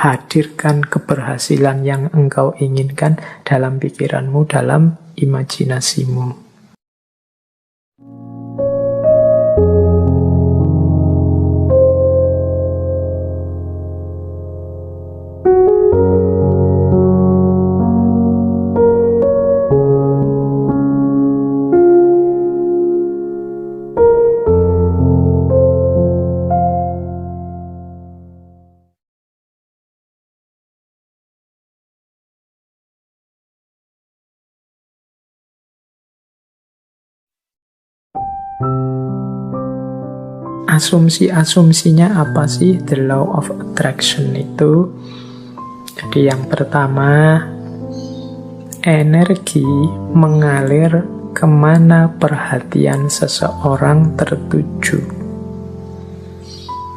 hadirkan keberhasilan yang engkau inginkan dalam pikiranmu, dalam imajinasimu. Asumsi-asumsinya apa sih the law of attraction itu? Jadi yang pertama, energi mengalir kemana perhatian seseorang tertuju.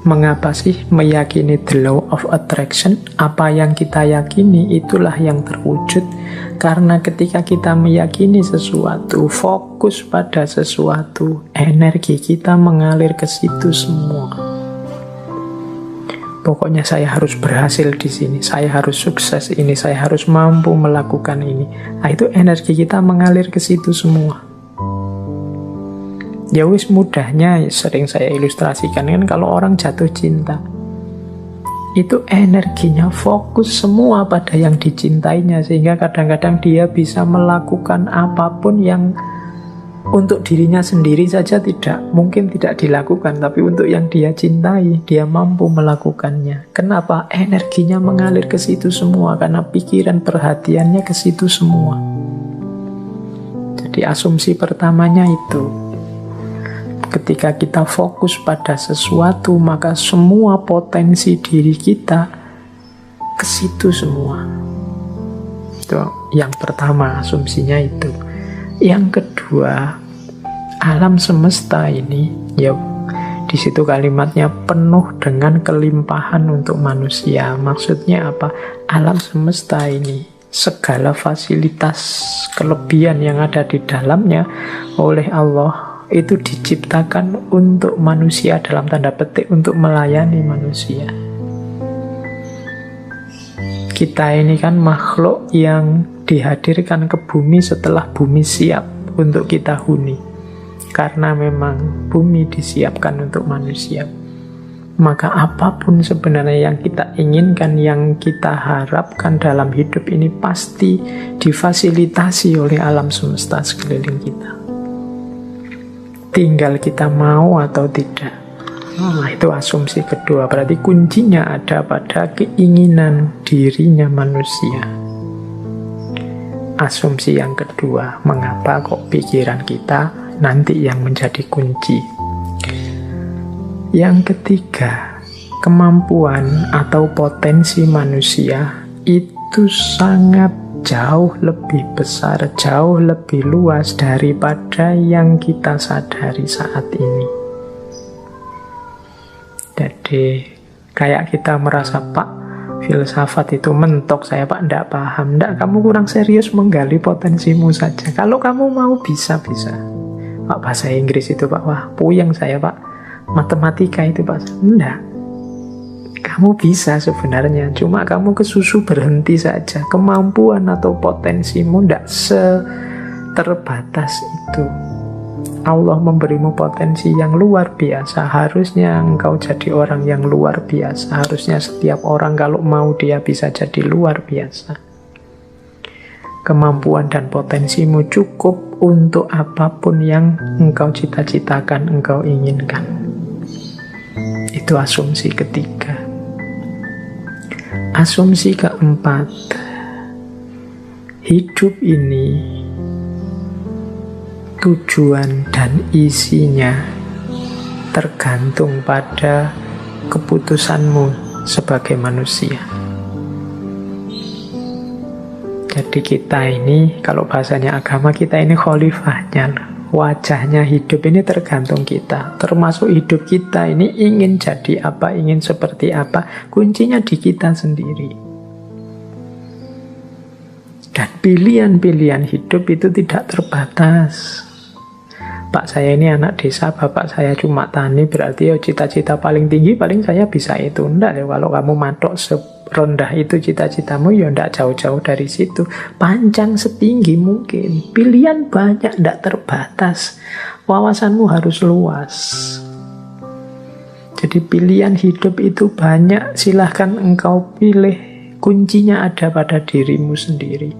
Mengapa sih meyakini the law of attraction? Apa yang kita yakini itulah yang terwujud. Karena ketika kita meyakini sesuatu, fokus pada sesuatu, energi kita mengalir ke situ semua. Pokoknya saya harus berhasil di sini, saya harus sukses ini, saya harus mampu melakukan ini. Nah, itu energi kita mengalir ke situ semua. Ya wis, mudahnya sering saya ilustrasikan kan kalau orang jatuh cinta, itu energinya fokus semua pada yang dicintainya, sehingga kadang-kadang dia bisa melakukan apapun yang untuk dirinya sendiri saja mungkin tidak dilakukan, tapi untuk yang dia cintai dia mampu melakukannya. Kenapa? Energinya mengalir ke situ semua, karena pikiran perhatiannya ke situ semua. Jadi asumsi pertamanya itu, ketika kita fokus pada sesuatu, maka semua potensi diri kita ke situ semua. Itu yang pertama, asumsinya itu. Yang kedua, alam semesta ini, ya di situ kalimatnya penuh dengan kelimpahan untuk manusia. Maksudnya apa? Alam semesta ini, segala fasilitas kelebihan yang ada di dalamnya oleh Allah itu diciptakan untuk manusia, dalam tanda petik untuk melayani manusia. Kita ini kan makhluk yang dihadirkan ke bumi setelah bumi siap untuk kita huni. Karena memang bumi disiapkan untuk manusia. Maka apapun sebenarnya yang kita inginkan, yang kita harapkan dalam hidup ini pasti difasilitasi oleh alam semesta sekeliling kita. Tinggal kita mau atau tidak. Nah, itu asumsi kedua. Berarti kuncinya ada pada keinginan dirinya manusia. Asumsi yang kedua, mengapa kok pikiran kita nanti yang menjadi kunci. Yang ketiga, kemampuan atau potensi manusia itu sangat jauh lebih besar, jauh lebih luas daripada yang kita sadari saat ini. Jadi kayak kita merasa, Pak, filsafat itu mentok, saya Pak ndak paham. Ndak, kamu kurang serius menggali potensimu saja. Kalau kamu mau bisa-bisa. Pak, bahasa Inggris itu Pak, wah puyeng saya Pak. Matematika itu Pak, ndak. Kamu bisa sebenarnya, cuma kamu kesusu berhenti saja. Kemampuan atau potensimu tidak terbatas itu. Allah memberimu potensi yang luar biasa. Harusnya engkau jadi orang yang luar biasa. Harusnya setiap orang kalau mau dia bisa jadi luar biasa. Kemampuan dan potensimu cukup untuk apapun yang engkau cita-citakan, engkau inginkan. Itu asumsi ketiga. Asumsi keempat, hidup ini tujuan dan isinya tergantung pada keputusanmu sebagai manusia. Jadi kita ini, kalau bahasanya agama, kita ini khalifahnya. Wajahnya hidup ini tergantung kita. Termasuk hidup kita ini ingin jadi apa, ingin seperti apa, kuncinya di kita sendiri. Dan pilihan-pilihan hidup itu tidak terbatas. Pak, saya ini anak desa, bapak saya cuma tani, berarti ya cita-cita paling tinggi paling saya bisa itu. Enggak ya, kalau kamu matok rendah itu cita-citamu, ya ndak jauh-jauh dari situ. Panjang setinggi mungkin. Pilihan banyak, ndak terbatas. Wawasanmu harus luas. Jadi pilihan hidup itu banyak, silahkan engkau pilih. Kuncinya ada pada dirimu sendiri.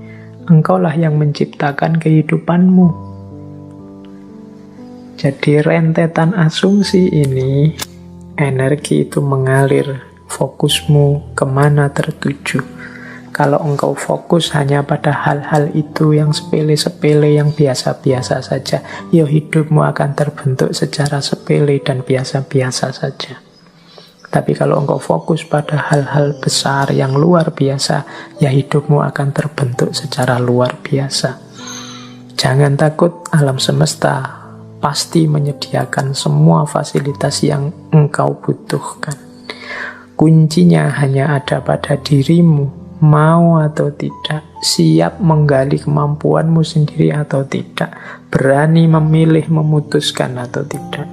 Engkaulah yang menciptakan kehidupanmu. Jadi rentetan asumsi ini, energi itu mengalir, fokusmu kemana tertuju. Kalau engkau fokus hanya pada hal-hal itu yang sepele-sepele, yang biasa-biasa saja, ya hidupmu akan terbentuk secara sepele dan biasa-biasa saja. Tapi kalau engkau fokus pada hal-hal besar yang luar biasa, ya hidupmu akan terbentuk secara luar biasa. Jangan takut, alam semesta pasti menyediakan semua fasilitas yang engkau butuhkan. Kuncinya hanya ada pada dirimu, mau atau tidak, siap menggali kemampuanmu sendiri atau tidak, berani memilih, memutuskan atau tidak.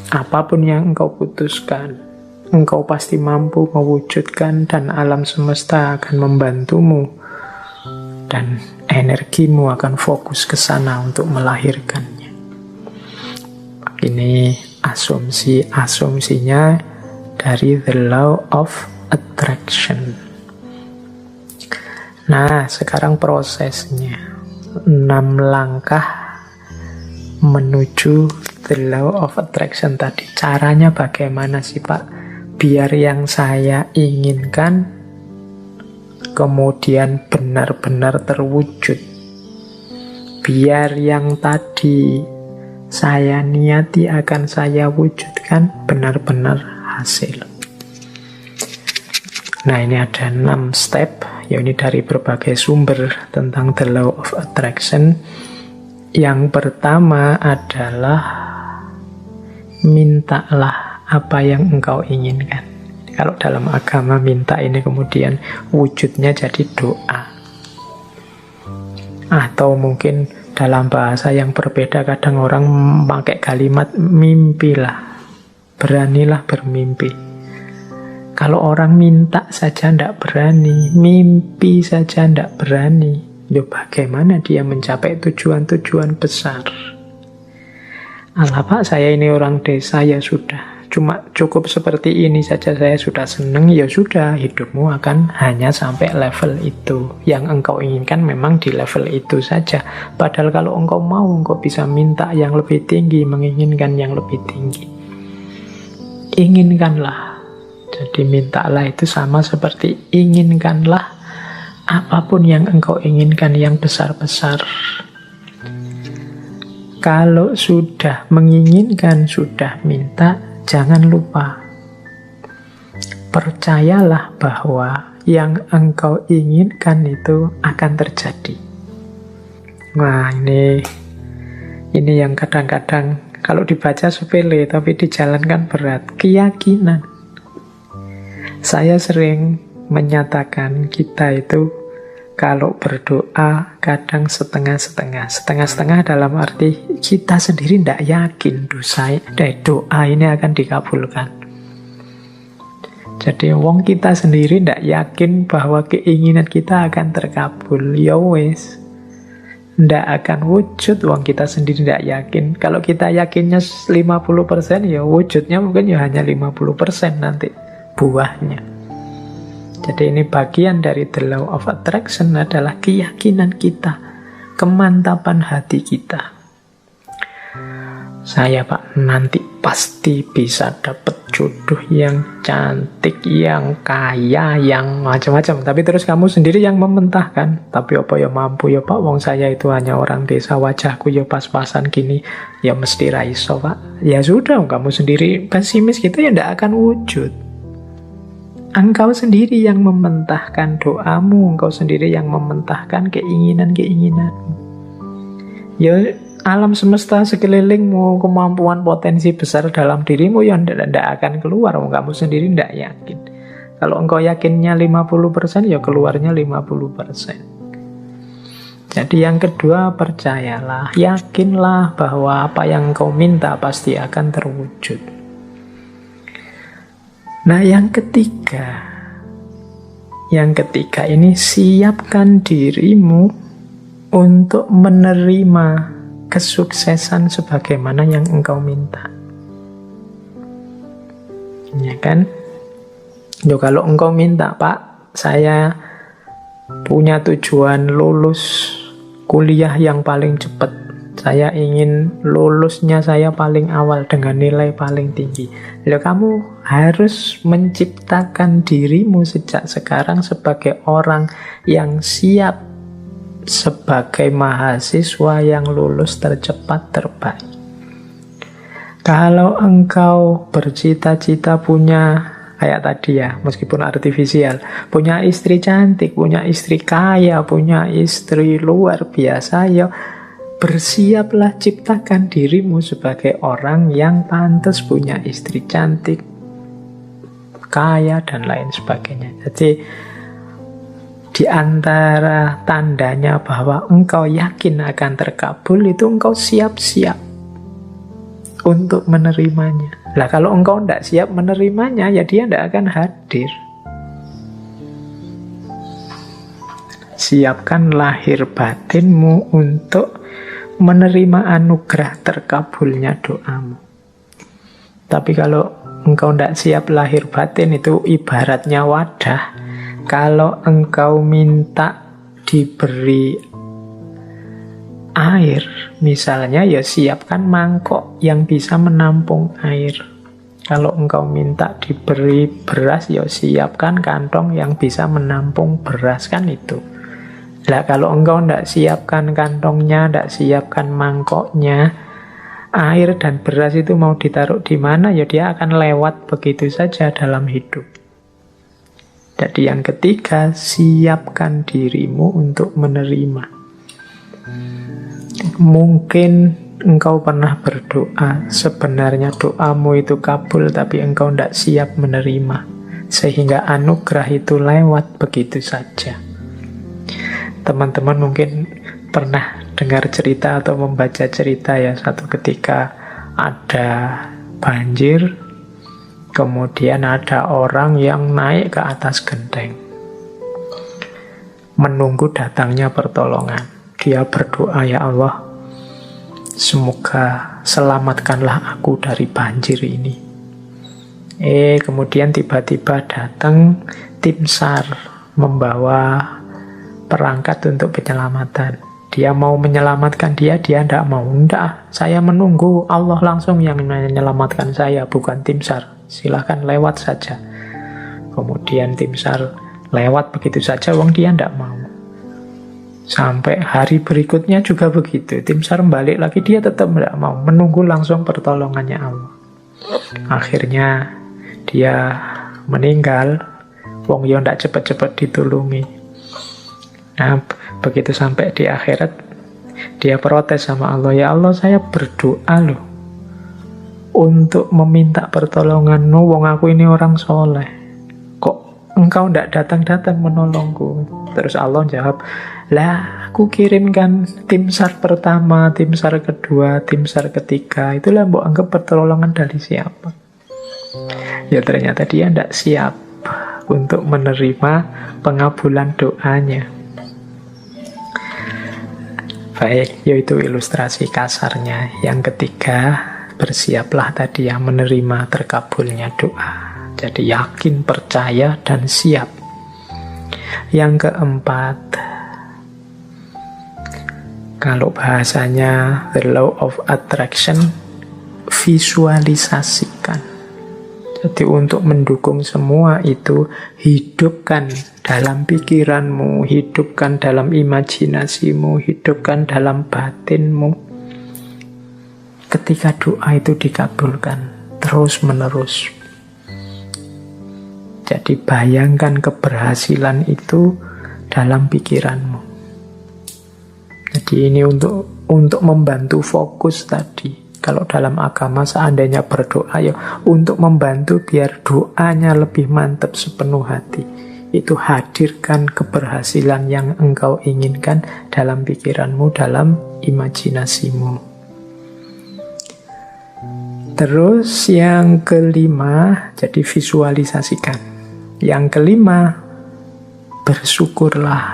Apapun yang engkau putuskan, engkau pasti mampu mewujudkan dan alam semesta akan membantumu. Dan energimu akan fokus ke sana untuk melahirkannya. Ini asumsinya dari the law of attraction. Nah, sekarang prosesnya. 6 langkah menuju the law of attraction tadi. Caranya bagaimana sih, Pak? Biar yang saya inginkan kemudian benar-benar terwujud. Biar yang tadi saya niati akan saya wujudkan benar-benar hasil. Nah, ini ada 6 step, ya ini dari berbagai sumber tentang the law of attraction. Yang pertama adalah mintalah apa yang engkau inginkan. Kalau dalam agama minta ini kemudian wujudnya jadi doa. Atau mungkin dalam bahasa yang berbeda, kadang orang memakai kalimat mimpilah, beranilah bermimpi. Kalau orang minta saja tidak berani, mimpi saja tidak berani, ya bagaimana dia mencapai tujuan-tujuan besar? Alah Pak, saya ini orang desa, ya sudah, cuma cukup seperti ini saja saya sudah seneng, ya sudah, hidupmu akan hanya sampai level itu. Yang engkau inginkan memang di level itu saja. Padahal kalau engkau mau, engkau bisa minta yang lebih tinggi, menginginkan yang lebih tinggi. Inginkanlah. Jadi mintalah itu sama seperti inginkanlah apapun yang engkau inginkan yang besar-besar. Kalau sudah menginginkan, sudah minta, jangan lupa, percayalah bahwa yang engkau inginkan itu akan terjadi. Nah, ini yang kadang-kadang kalau dibaca sepele, tapi dijalankan berat. Keyakinan. Saya sering menyatakan kita itu kalau berdoa kadang setengah-setengah. Setengah-setengah dalam arti kita sendiri tidak yakin doa ini akan dikabulkan. Jadi wong kita sendiri tidak yakin bahwa keinginan kita akan terkabul. Ya wes, tidak akan wujud wong kita sendiri tidak yakin. Kalau kita yakinnya 50%, ya wujudnya mungkin ya hanya 50% nanti buahnya. Jadi ini bagian dari the law of attraction adalah keyakinan kita, kemantapan hati kita. Saya Pak nanti pasti bisa dapat jodoh yang cantik, yang kaya, yang macam-macam. Tapi terus kamu sendiri yang mementahkan. Tapi apa ya mampu ya Pak, wong saya itu hanya orang desa, wajahku ya pas-pasan gini, ya mesti raiso Pak. Ya sudah, kamu sendiri pesimis gitu ya tidak akan wujud. Engkau sendiri yang mementahkan doamu, engkau sendiri yang mementahkan keinginan-keinginanmu. Ya alam semesta sekelilingmu, kemampuan potensi besar dalam dirimu yang tidak akan keluar, kamu sendiri tidak yakin. Kalau engkau yakinnya 50%, ya keluarnya 50%. Jadi yang kedua, percayalah, yakinlah bahwa apa yang engkau minta pasti akan terwujud. Nah yang ketiga, Yang ketiga ini, siapkan dirimu untuk menerima kesuksesan sebagaimana yang engkau minta. Ya kan? Kalau engkau minta, Pak, saya punya tujuan lulus kuliah yang paling cepat. Saya ingin lulusnya saya paling awal dengan nilai paling tinggi. Kamu harus menciptakan dirimu sejak sekarang sebagai orang yang siap sebagai mahasiswa yang lulus tercepat terbaik. Kalau engkau bercita-cita punya, kayak tadi ya, meskipun artifisial, punya istri cantik, punya istri kaya, punya istri luar biasa, ya bersiaplah, ciptakan dirimu sebagai orang yang pantas punya istri cantik, kaya, dan lain sebagainya. Jadi di antara tandanya bahwa engkau yakin akan terkabul, itu engkau siap-siap untuk menerimanya. Kalau engkau tidak siap menerimanya, ya dia tidak akan hadir. Siapkan lahir batinmu untuk menerima anugerah terkabulnya doamu. Tapi kalau engkau tidak siap lahir batin, itu ibaratnya wadah. Kalau engkau minta diberi air, misalnya, ya siapkan mangkok yang bisa menampung air. Kalau engkau minta diberi beras, ya siapkan kantong yang bisa menampung beras, kan itu. Kalau engkau tidak siapkan kantongnya, tidak siapkan mangkoknya, air dan beras itu mau ditaruh di mana, ya dia akan lewat begitu saja dalam hidup. Jadi yang ketiga, siapkan dirimu untuk menerima. Mungkin engkau pernah berdoa, sebenarnya doamu itu kabul, tapi engkau tidak siap menerima, sehingga anugerah itu lewat begitu saja. Teman-teman mungkin pernah dengar cerita atau membaca cerita ya, satu ketika ada banjir, kemudian ada orang yang naik ke atas genteng menunggu datangnya pertolongan. Dia berdoa, ya Allah, semoga selamatkanlah aku dari banjir ini. Kemudian tiba-tiba datang tim SAR membawa perangkat untuk penyelamatan. Dia mau menyelamatkan dia tidak mau. Tidak, saya menunggu Allah langsung yang menyelamatkan saya, bukan tim SAR. Silahkan lewat saja. Kemudian tim SAR lewat begitu saja, wong dia tidak mau. Sampai hari berikutnya juga begitu. Tim SAR balik lagi, dia tetap tidak mau. Menunggu langsung pertolongannya Allah. Akhirnya dia meninggal. Wong yo tidak cepat-cepat ditulungi. Nah, begitu sampai di akhirat, dia protes sama Allah, ya Allah, saya berdoa loh untuk meminta pertolongan-Mu, wong aku ini orang soleh, kok engkau tidak datang-datang menolongku? Terus Allah jawab, lah aku kirimkan tim SAR pertama, tim SAR kedua, tim SAR ketiga, itulah mbok anggap pertolongan dari siapa? Ya ternyata dia tidak siap untuk menerima pengabulan doanya. Baik, yaitu ilustrasi kasarnya. Yang ketiga, bersiaplah tadi ya, menerima terkabulnya doa. Jadi yakin, percaya, dan siap. Yang keempat, kalau bahasanya the law of attraction, visualisasikan. Jadi untuk mendukung semua itu, hidupkan dalam pikiranmu, hidupkan dalam imajinasimu, hidupkan dalam batinmu. Ketika doa itu dikabulkan, terus menerus. Jadi bayangkan keberhasilan itu dalam pikiranmu. Jadi ini untuk membantu fokus tadi. Kalau dalam agama seandainya berdoa, ya untuk membantu biar doanya lebih mantap sepenuh hati. Itu hadirkan keberhasilan yang engkau inginkan dalam pikiranmu, dalam imajinasimu. Terus yang kelima, jadi visualisasikan. Yang kelima, bersyukurlah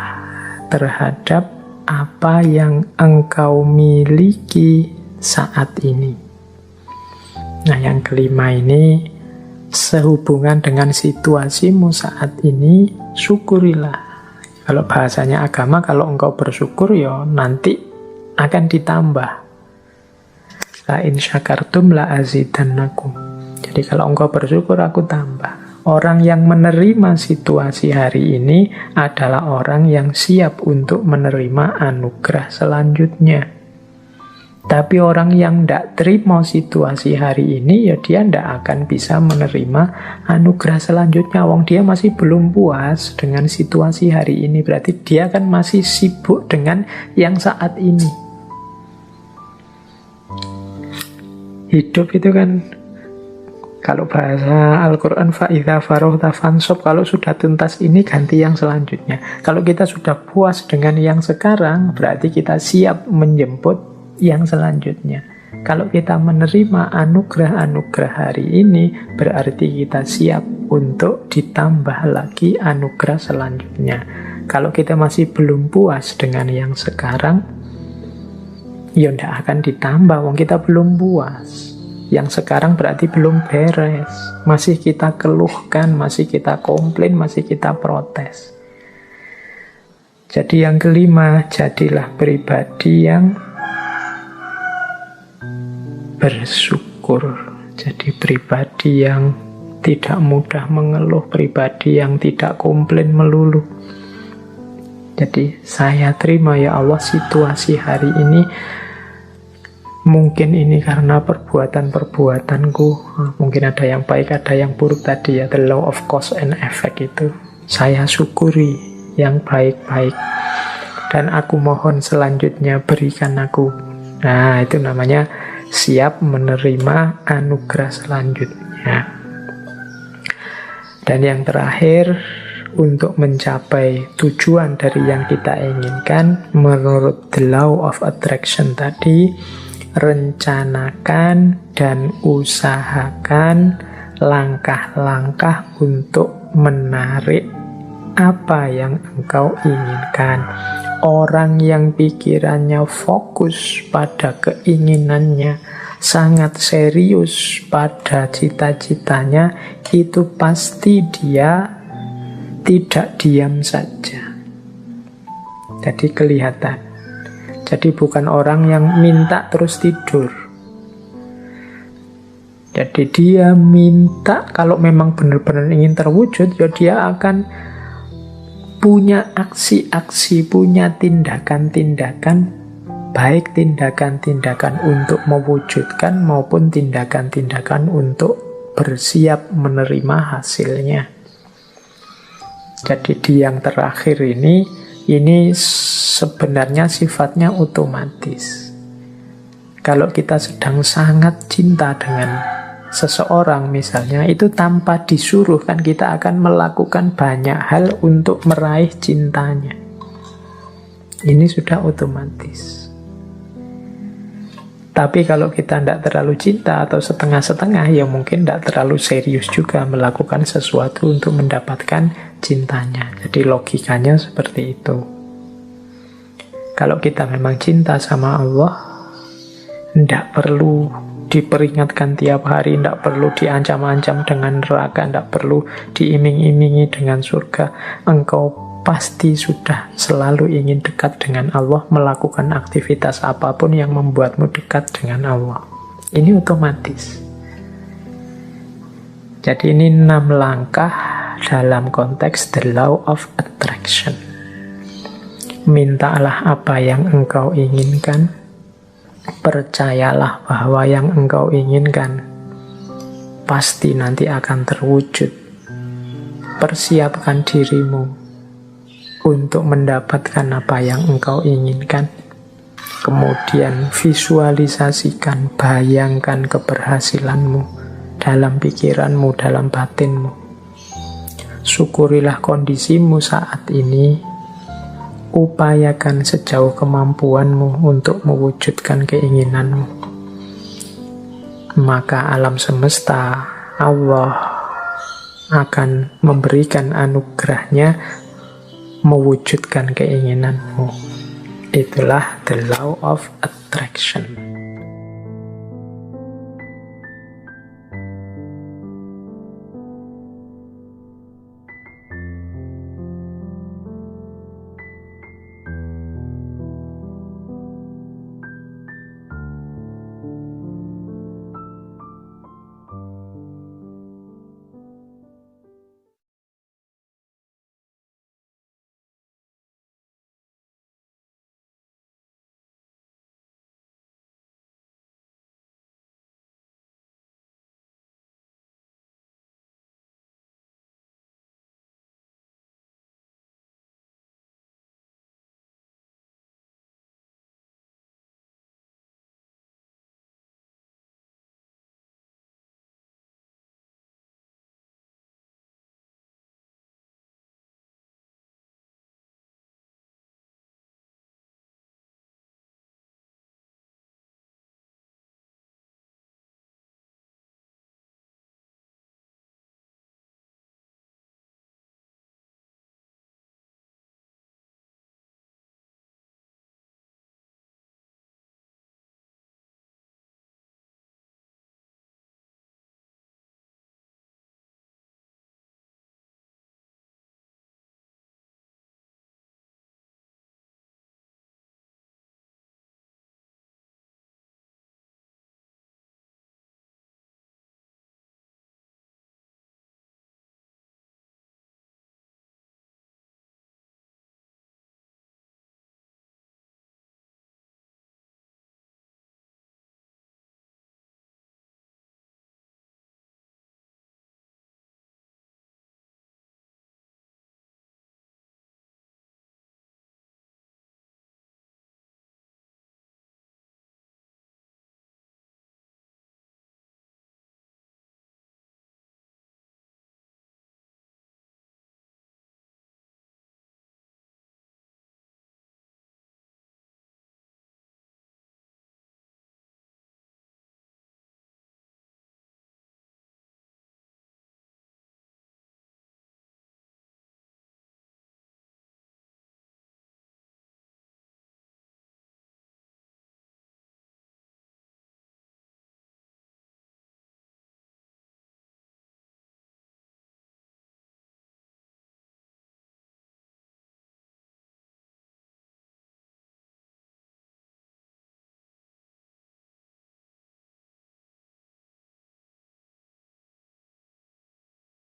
terhadap apa yang engkau miliki saat ini. Nah, yang kelima ini sehubungan dengan situasimu saat ini, syukurilah. Kalau bahasanya agama, kalau engkau bersyukur ya nanti akan ditambah. La in syakartum la azidannakum. Jadi kalau engkau bersyukur, aku tambah. Orang yang menerima situasi hari ini adalah orang yang siap untuk menerima anugerah selanjutnya. Tapi orang yang tidak terima situasi hari ini, ya dia tidak akan bisa menerima anugerah selanjutnya. Wong dia masih belum puas dengan situasi hari ini. Berarti dia kan masih sibuk dengan yang saat ini. Hidup itu kan, kalau bahasa Al-Quran, fa'idha farohta fansop, kalau sudah tuntas ini ganti yang selanjutnya. Kalau kita sudah puas dengan yang sekarang, berarti kita siap menjemput yang selanjutnya. Kalau kita menerima anugerah-anugerah hari ini, berarti kita siap untuk ditambah lagi anugerah selanjutnya. Kalau kita masih belum puas dengan yang sekarang, ya tidak akan ditambah, wong kita belum puas. Yang sekarang berarti belum beres. Masih kita keluhkan, masih kita komplain, masih kita protes. Jadi yang kelima, jadilah pribadi yang bersyukur. Jadi pribadi yang tidak mudah mengeluh, pribadi yang tidak komplain melulu. Jadi saya terima ya Allah situasi hari ini. Mungkin ini karena perbuatan-perbuatanku. Mungkin ada yang baik, ada yang buruk tadi ya. The law of cause and effect itu. Saya syukuri yang baik-baik. Dan aku mohon selanjutnya berikan aku. Nah, itu namanya siap menerima anugerah selanjutnya. Dan yang terakhir, untuk mencapai tujuan dari yang kita inginkan, menurut the law of attraction tadi, rencanakan dan usahakan langkah-langkah untuk menarik apa yang engkau inginkan. Orang yang pikirannya fokus pada keinginannya, sangat serius pada cita-citanya, itu pasti dia tidak diam saja. Jadi kelihatan. Jadi bukan orang yang minta terus tidur. Jadi dia minta, kalau memang benar-benar ingin terwujud, ya dia akan punya aksi-aksi, punya tindakan-tindakan, baik tindakan-tindakan untuk mewujudkan maupun tindakan-tindakan untuk bersiap menerima hasilnya. Jadi di yang terakhir ini sebenarnya sifatnya otomatis. Kalau kita sedang sangat cinta dengan seseorang misalnya, itu tanpa disuruh kan kita akan melakukan banyak hal untuk meraih cintanya. Ini sudah otomatis. Tapi kalau kita tidak terlalu cinta atau setengah-setengah, ya mungkin tidak terlalu serius juga melakukan sesuatu untuk mendapatkan cintanya. Jadi logikanya seperti itu. Kalau kita memang cinta sama Allah, tidak perlu diperingatkan tiap hari, tidak perlu diancam-ancam dengan neraka, tidak perlu diiming-imingi dengan surga. Engkau pasti sudah selalu ingin dekat dengan Allah, melakukan aktivitas apapun yang membuatmu dekat dengan Allah. Ini otomatis. Jadi ini 6 langkah dalam konteks the law of attraction. Mintalah apa yang engkau inginkan, percayalah bahwa yang engkau inginkan pasti nanti akan terwujud. Persiapkan dirimu untuk mendapatkan apa yang engkau inginkan. Kemudian visualisasikan, bayangkan keberhasilanmu dalam pikiranmu, dalam batinmu. Syukurilah kondisimu saat ini. Upayakan sejauh kemampuanmu untuk mewujudkan keinginanmu. Maka alam semesta, Allah akan memberikan anugerahnya mewujudkan keinginanmu. Itulah the law of attraction.